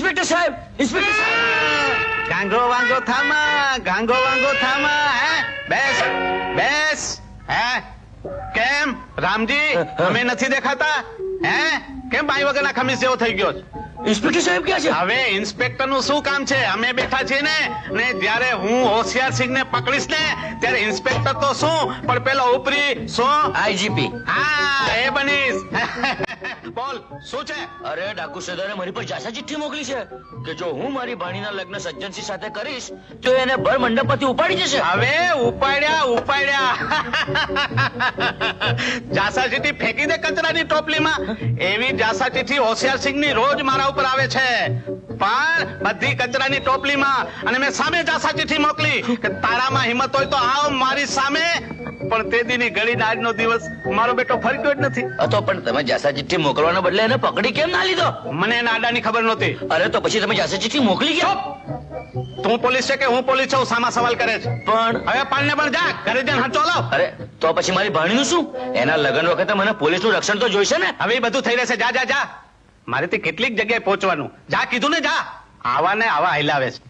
Inspector સાહેબ, inspector સાહેબ. ગાંગો વાંગો થામા, ગાંગો વાંગો થામા. હે બેસ બેસ. હે કેમ રામજી અમે નથી દેખાતા? હે કેમ બાઈ વગરના ખમીસ જેવો થઈ ગયો? ઇન્સ્પેક્ટર સાહેબ ક્યાં છે? હવે ઇન્સ્પેક્ટર નું શું કામ છે? અમે બેઠા છીએ ને જયારે હું હોશિયાર સિંહ ને પકડીશ ને ત્યારે ઇન્સ્પેક્ટર તો શું પણ પેલો ઉપરી શું આઈજીપી. હા એ બનીશ. બોલ શું છે? અરે ડાકુ સરદારે મારી પર જાસા ચિઠ્ઠી મોકલી છે કે જો હું મારી ભાણીના લગ્ન સજ્જનસિંહ સાથે કરીશ તો એને ભર મંડપ પરથી ઉપાડી જશે. હવે ઉપાડ્યા જાસા ચિઠ્ઠી ફેંકી દે કચરાની ટોપલીમાં. એવી જાસા ચિઠ્ઠી હોશિયાર સિંહ ની રોજ મારા ઉપર આવે છે પણ બધી કચરાની ટોપલીમાં. અને મેં સામે જાસા ચિઠ્ઠી મોકલી કે તારામાં હિંમત હોય તો આવ મારી સામે. પણ તે દીની ઘડી આજનો દિવસ મારો બેટો ફરક્યો જ નથી. તો પણ તમે જાસા ચિઠ્ઠી મોકલવાના બદલે એને પકડી કેમ ના લીધો? મને એના આડાની ખબર નહોતી. અરે તો પછી તમે જાસા ચિઠ્ઠી મોકલી કેમ? તું પોલીસ છે કે હું પોલીસ છું? સામા સવાલ કરે છે. પણ હવે પાણને પણ જા ઘરે જઈને હાચો લાવ. અરે તો પછી મારી ભાણીનું શું? એના લગ્ન વખતે મને પોલીસનું રક્ષણ તો જોઈશે ને. હવે બધું થઈ રહેશે. જા જા જા. મારે તે કેટલીક જગ્યાએ પહોંચવાનું. જા કીધું ને જા. આવા ને આવા હલાવે છે.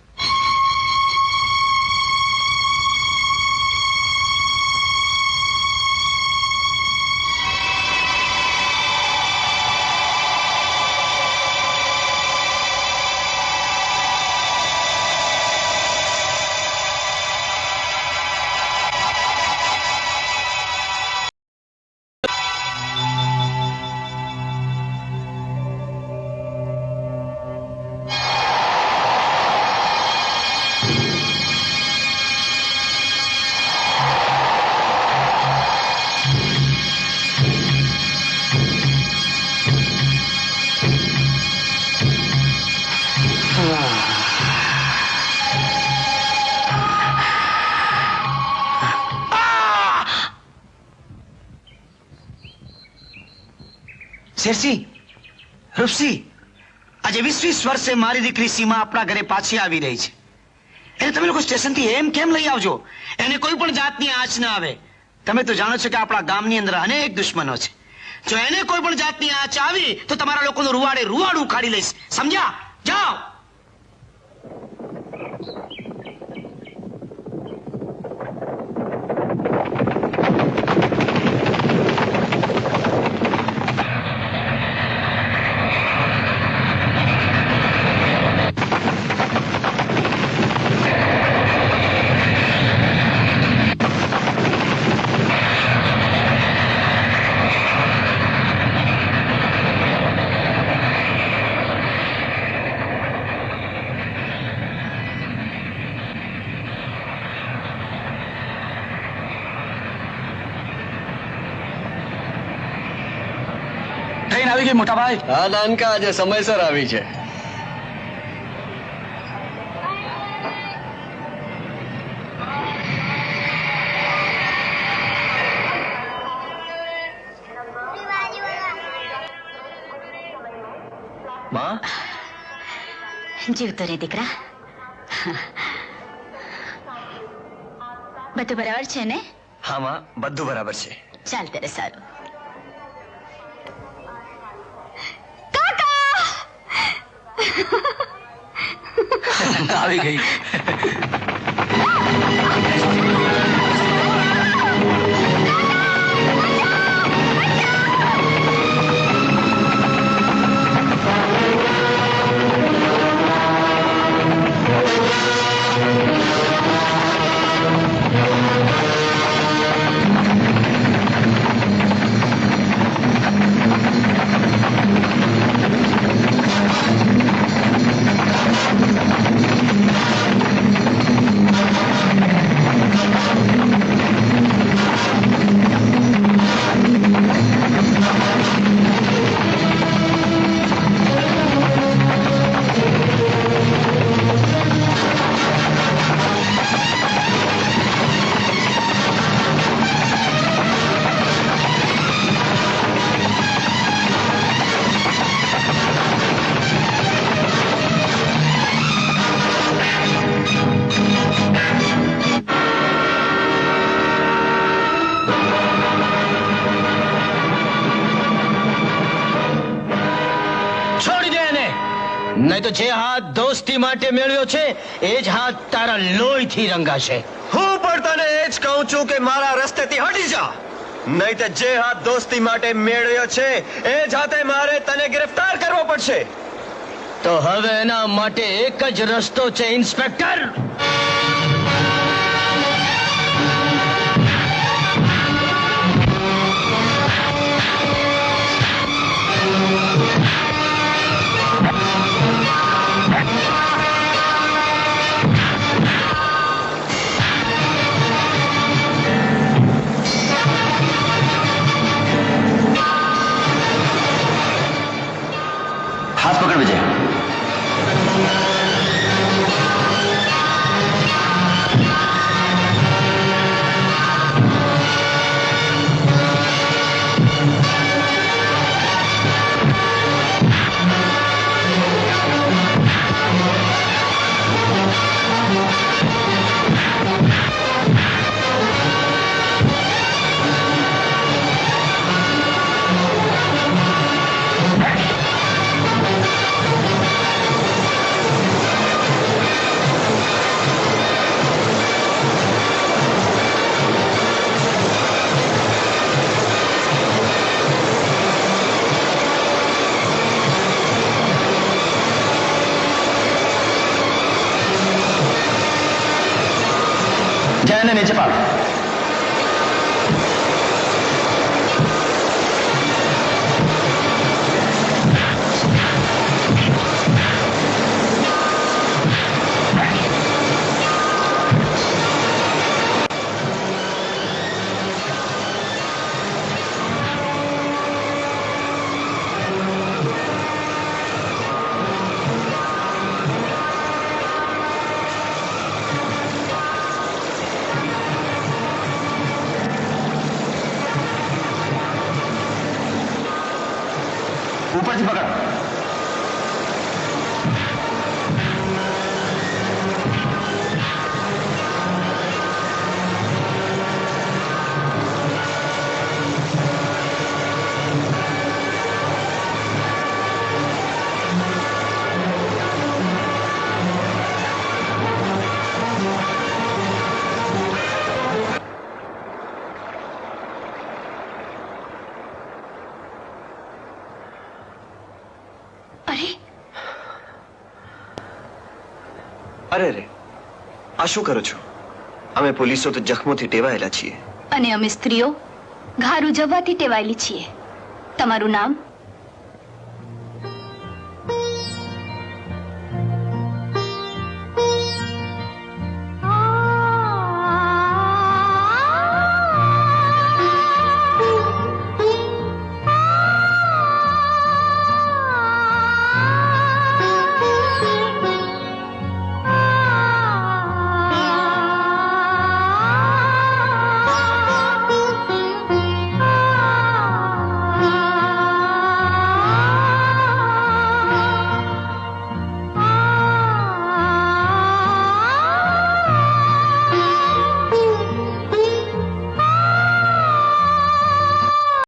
શેરસિંહ, રૂપસિંહ, આજે 20 વર્ષે મારી દીકરી સીમા આપણા ઘરે પાછી આવી રહી છે. એને તમે લોકો સ્ટેશનથી એમ કેમ લઈ આવજો? એને કોઈ પણ જાતની આંચ ના આવે. તમે તો જાણો છો કે આપણા ગામની અંદર અનેક દુશ્મનો છે. જો એને કોઈ પણ જાતની આંચ આવી તો તમારા લોકોનું રૂવાડું ઉખાડી લઈશ. સમજ્યા? જાઓ. ટ્રેન આવી ગઈ મોટા ભાઈ. હા નાનકા, આજે સમયસર આવી છે. માં જીવતો રે દીકરા. બધું બરાબર છે ને? હા માં, બધું બરાબર છે. ચાલ ત્યારે સારું. આવી ગઈ. તો જે હાથ દોસ્તી માટે મેળવ્યો છે એ જ હાથ તારા લોહીથી રંગાશે. હું પણ તને એ જ કહું છું કે મારા રસ્તેથી હટી જા, નહીં તો જે હાથ દોસ્તી માટે મેળવ્યો છે એ જ હાથે મારે તને ગિરફ્તાર કરવો પડશે. તો હવે એના માટે એક જ રસ્તો છે ઇન્સ્પેક્ટર. હાથ પકડ વિજય. જયને નીચે પાડ. ઉપરથી પકડ. અરે રે, આ શું કરો છો? અમે પોલીસો તો જખમોથી ટેવાયેલા છીએ. અને અમે સ્ત્રીઓ ઘારું જવાથી ટેવાયેલી છીએ. તમારું નામ?